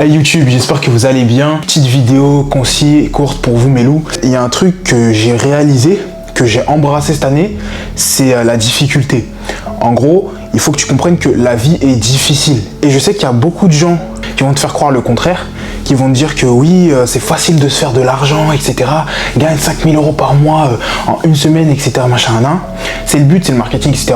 Hey YouTube, j'espère que vous allez bien. Petite vidéo concise et courte pour vous mes loups. Il y a un truc que j'ai réalisé, que j'ai embrassé cette année, c'est la difficulté. En gros, il faut que tu comprennes que la vie est difficile. Et je sais qu'il y a beaucoup de gens qui vont te faire croire le contraire, qui vont te dire que oui, c'est facile de se faire de l'argent, etc. Gagne 5000 € par mois en une semaine, etc. Machin, c'est le but, c'est le marketing, etc.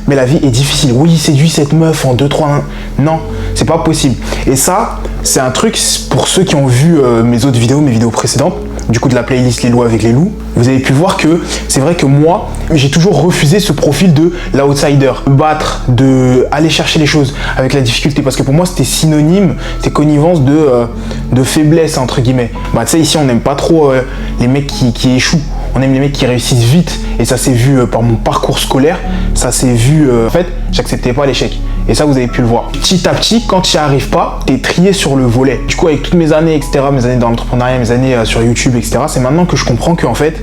Mais la vie est difficile. Oui, séduis cette meuf en 2-3... Non, c'est pas possible. Et ça, c'est un truc pour ceux qui ont vu mes autres vidéos, mes vidéos précédentes, du coup de la playlist Les loups avec les loups. Vous avez pu voir que c'est vrai que moi, j'ai toujours refusé ce profil de l'outsider. Battre, de aller chercher les choses avec la difficulté. Parce que pour moi, c'était synonyme, c'était connivence de faiblesse, entre guillemets. Bah tu sais, ici, on n'aime pas trop les mecs qui échouent. On aime les mecs qui réussissent vite. Et ça s'est vu par mon parcours scolaire. Ça s'est vu... en fait, j'acceptais pas l'échec. Et ça, vous avez pu le voir. Petit à petit, quand tu n'y arrives pas, tu es trié sur le volet. Du coup, avec toutes mes années, etc., mes années dans l'entrepreneuriat, mes années sur YouTube, etc., c'est maintenant que je comprends qu'en fait,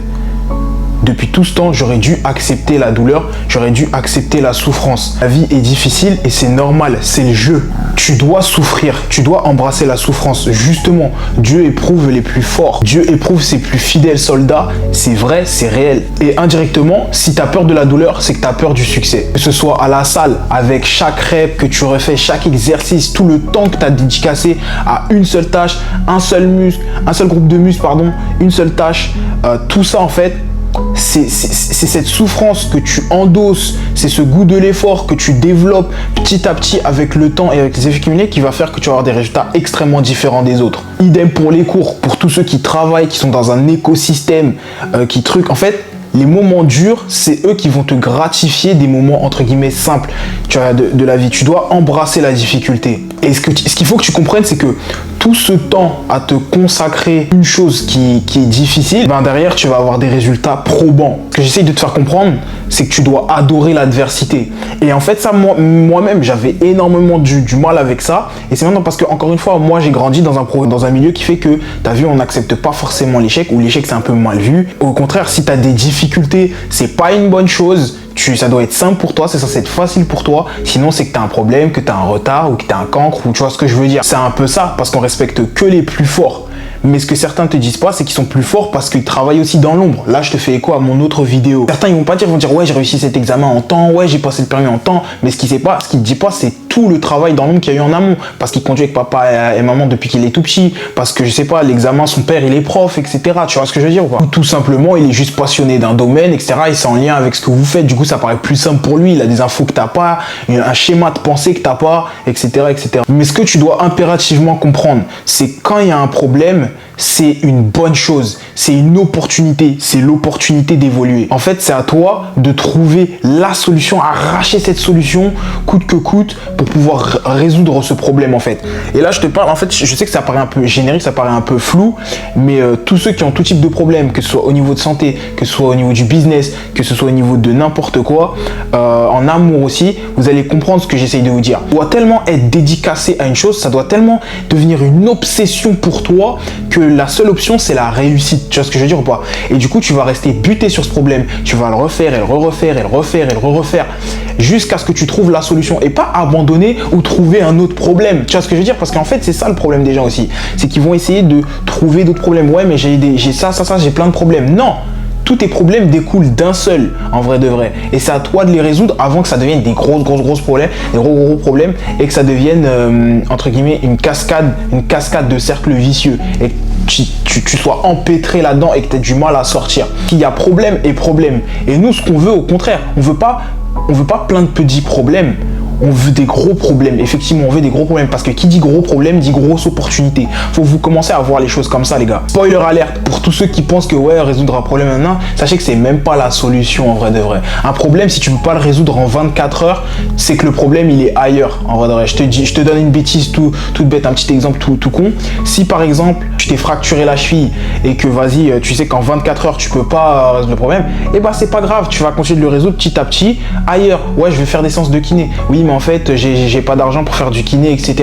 depuis tout ce temps, j'aurais dû accepter la douleur, j'aurais dû accepter la souffrance. La vie est difficile et c'est normal, c'est le jeu. Tu dois souffrir, tu dois embrasser la souffrance. Justement, Dieu éprouve les plus forts. Dieu éprouve ses plus fidèles soldats. C'est vrai, c'est réel. Et indirectement, si tu as peur de la douleur, c'est que tu as peur du succès. Que ce soit à la salle, avec chaque rep que tu refais, chaque exercice, tout le temps que tu as dédicacé à une seule tâche, un seul muscle, un seul groupe de muscles, pardon, une seule tâche, tout ça en fait, c'est cette souffrance que tu endosses, c'est ce goût de l'effort que tu développes petit à petit avec le temps et avec les effets cumulés qui va faire que tu vas avoir des résultats extrêmement différents des autres. Idem pour les cours, pour tous ceux qui travaillent, qui sont dans un écosystème, en fait, les moments durs, c'est eux qui vont te gratifier des moments entre guillemets simples de la vie. Tu dois embrasser la difficulté. Et ce qu'il faut que tu comprennes, c'est que tout ce temps à te consacrer une chose qui est difficile, ben derrière tu vas avoir des résultats probants. Ce que j'essaye de te faire comprendre, c'est que tu dois adorer l'adversité. Et en fait ça, moi-même, j'avais énormément du mal avec ça. Et c'est maintenant parce que, encore une fois, moi j'ai grandi dans un milieu qui fait que, t'as vu, on n'accepte pas forcément l'échec, ou l'échec c'est un peu mal vu. Au contraire, si tu as des difficultés, c'est pas une bonne chose. Ça doit être simple pour toi, c'est censé être facile pour toi. Sinon, c'est que tu as un problème, que tu as un retard ou que tu as un cancre, ou tu vois ce que je veux dire. C'est un peu ça, parce qu'on respecte que les plus forts. Mais ce que certains te disent pas, c'est qu'ils sont plus forts parce qu'ils travaillent aussi dans l'ombre. Là, je te fais écho à mon autre vidéo. Certains, ils vont pas dire, ils vont dire, ouais, j'ai réussi cet examen en temps, ouais, j'ai passé le permis en temps. Mais ce qu'ils te dit pas, c'est tout le travail dans l'ombre qu'il y a eu en amont. Parce qu'il conduit avec papa et maman depuis qu'il est tout petit. Parce que, je sais pas, l'examen, son père, il est prof, etc. Tu vois ce que je veux dire ou pas? Ou tout simplement, il est juste passionné d'un domaine, etc. Et c'est en lien avec ce que vous faites. Du coup, ça paraît plus simple pour lui. Il a des infos que t'as pas, un schéma de pensée que t'as pas, etc., etc. Mais ce que tu dois impérativement comprendre, c'est quand il y a un problème, c'est une bonne chose, c'est une opportunité, c'est l'opportunité d'évoluer. En fait, c'est à toi de trouver la solution, arracher cette solution coûte que coûte pour pouvoir résoudre ce problème en fait. Et là, je te parle, en fait, je sais que ça paraît un peu générique, ça paraît un peu flou, mais tous ceux qui ont tout type de problème, que ce soit au niveau de santé, que ce soit au niveau du business, que ce soit au niveau de n'importe quoi, en amour aussi, vous allez comprendre ce que j'essaye de vous dire. Ça doit tellement être dédicacé à une chose, ça doit tellement devenir une obsession pour toi que la seule option, c'est la réussite. Tu vois ce que je veux dire ou pas? Et du coup, tu vas rester buté sur ce problème. Tu vas le refaire et le refaire et le refaire et le refaire jusqu'à ce que tu trouves la solution et pas abandonner ou trouver un autre problème. Tu vois ce que je veux dire? Parce qu'en fait, c'est ça le problème des gens aussi. C'est qu'ils vont essayer de trouver d'autres problèmes. Ouais, mais j'ai ça, j'ai plein de problèmes. Non! Tous tes problèmes découlent d'un seul, en vrai de vrai. Et c'est à toi de les résoudre avant que ça devienne des gros problèmes, des gros problèmes, et que ça devienne, entre guillemets, une cascade de cercles vicieux. Et tu sois empêtré là-dedans et que tu aies du mal à sortir. Il y a problème et problème. Et nous, ce qu'on veut, au contraire, on veut pas plein de petits problèmes. On veut des gros problèmes. Effectivement, on veut des gros problèmes parce que qui dit gros problème dit grosse opportunité. Faut que vous commencez à voir les choses comme ça, les gars. Spoiler alerte pour tous ceux qui pensent que ouais, résoudre un problème maintenant, sachez que c'est même pas la solution en vrai de vrai. Un problème, si tu peux pas le résoudre en 24 heures, c'est que le problème il est ailleurs en vrai de vrai. Je te donne une bêtise toute bête, un petit exemple tout con. Si par exemple, tu t'es fracturé la cheville et que vas-y, tu sais qu'en 24 heures tu peux pas résoudre le problème, et bah c'est pas grave, tu vas continuer de le résoudre petit à petit ailleurs. Ouais, je vais faire des séances de kiné. Oui, mais en fait, j'ai pas d'argent pour faire du kiné, etc.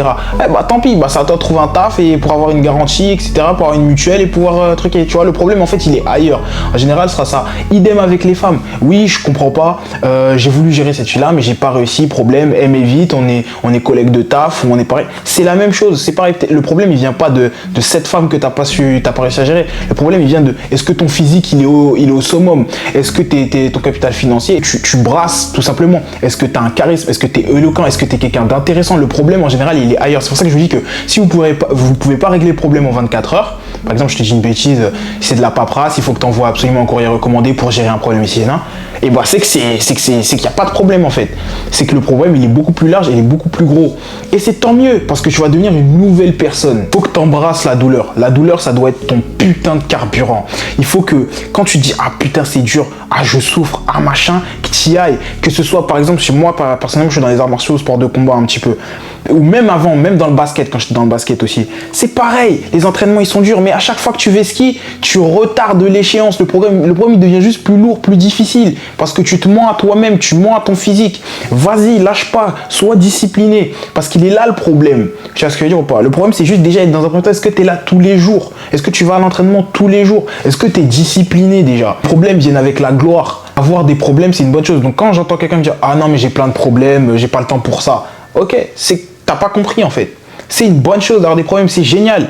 Eh bah tant pis, bah c'est à toi de trouver un taf et pour avoir une garantie, etc. Pour avoir une mutuelle et pouvoir truquer. Tu vois, le problème en fait il est ailleurs. En général, ce sera ça. Idem avec les femmes. Oui, je comprends pas. J'ai voulu gérer cette fille-là, mais j'ai pas réussi. Problème, elle m'évite. On est collègues de taf ou on est pareil. C'est la même chose. C'est pareil. Le problème, il vient pas de cette femme que t'as pas réussi à gérer. Le problème, il vient de est-ce que ton physique il est au summum? Est-ce que ton capital financier, tu brasses tout simplement? Est-ce que tu as un charisme? Est-ce que tu es éloquent? Est-ce que tu es quelqu'un d'intéressant? Le problème en général il est ailleurs. C'est pour ça que je vous dis que si vous pouvez pas régler le problème en 24 heures, par exemple je te dis une bêtise, c'est de la paperasse, il faut que tu envoies absolument un courrier recommandé pour gérer un problème ici et là, et bah c'est qu'il n'y a pas de problème en fait. C'est que le problème il est beaucoup plus large, il est beaucoup plus gros. Et c'est tant mieux parce que tu vas devenir une nouvelle personne. Il faut que tu embrasses la douleur. La douleur ça doit être ton putain de carburant. Il faut que quand tu dis ah putain c'est dur, ah je souffre, ah machin, que tu y ailles. Que ce soit par exemple chez moi, personnellement je suis dans les arts martiaux, sport de combat un petit peu. Ou même avant, même dans le basket, quand j'étais dans le basket aussi. C'est pareil, les entraînements ils sont durs, mais à chaque fois que tu fais ski, tu retardes l'échéance. Le problème il devient juste plus lourd, plus difficile. Parce que tu te mens à toi-même, tu mens à ton physique. Vas-y, lâche pas, sois discipliné. Parce qu'il est là le problème. Tu vois ce que je veux dire ou pas? Le problème c'est juste déjà être dans un premier temps, est-ce que tu es là tous les jours? Est-ce que tu vas à l'entraînement tous les jours? Est-ce que tu es discipliné déjà? Les problèmes viennent avec la gloire. Avoir des problèmes c'est une bonne chose. Donc quand j'entends quelqu'un me dire ah non mais j'ai plein de problèmes, j'ai pas le temps pour ça. Ok, c'est que t'as pas compris en fait. C'est une bonne chose d'avoir des problèmes, c'est génial.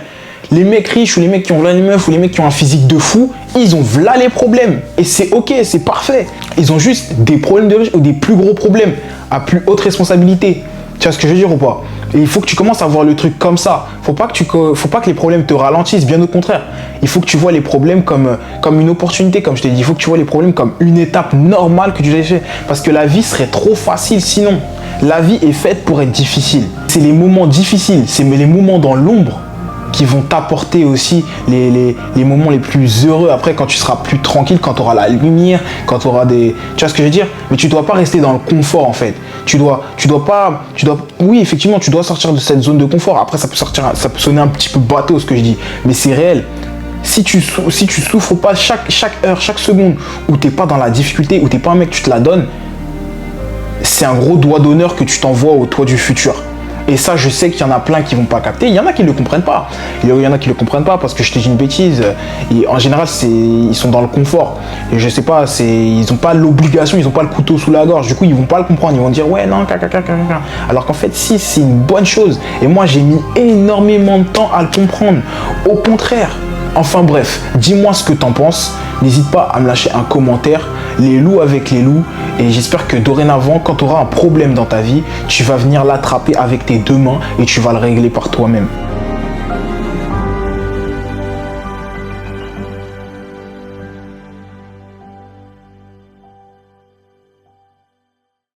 Les mecs riches ou les mecs qui ont v'là les meufs ou les mecs qui ont un physique de fou, ils ont v'là les problèmes. Et c'est ok, c'est parfait. Ils ont juste des problèmes de riches ou des plus gros problèmes à plus haute responsabilité. Tu vois ce que je veux dire ou pas? Et il faut que tu commences à voir le truc comme ça. Faut pas que les problèmes te ralentissent, bien au contraire. Il faut que tu vois les problèmes comme une opportunité, comme je t'ai dit. Il faut que tu vois les problèmes comme une étape normale que tu dois faire. Parce que la vie serait trop facile sinon. La vie est faite pour être difficile. C'est les moments difficiles, c'est les moments dans l'ombre qui vont t'apporter aussi les moments les plus heureux après quand tu seras plus tranquille, quand tu auras la lumière, quand tu auras des... Tu vois ce que je veux dire? Mais tu dois pas rester dans le confort en fait. Oui, effectivement, tu dois sortir de cette zone de confort. Après, ça peut sonner un petit peu bateau ce que je dis, mais c'est réel. Si tu souffres pas chaque heure, chaque seconde où t'es pas dans la difficulté, où t'es pas un mec, tu te la donnes, c'est un gros doigt d'honneur que tu t'envoies au toi du futur. Et ça, je sais qu'il y en a plein qui vont pas capter. Il y en a qui le comprennent pas. Il y en a qui le comprennent pas parce que je te dis une bêtise. Et en général, ils sont dans le confort. Et je sais pas, ils ont pas l'obligation, ils ont pas le couteau sous la gorge. Du coup, ils vont pas le comprendre. Ils vont dire ouais, non, caca. Alors qu'en fait, si, c'est une bonne chose. Et moi, j'ai mis énormément de temps à le comprendre. Au contraire. Enfin bref, dis-moi ce que t'en penses. N'hésite pas à me lâcher un commentaire. Les loups avec les loups. Et j'espère que dorénavant, quand tu auras un problème dans ta vie, tu vas venir l'attraper avec tes deux mains et tu vas le régler par toi-même.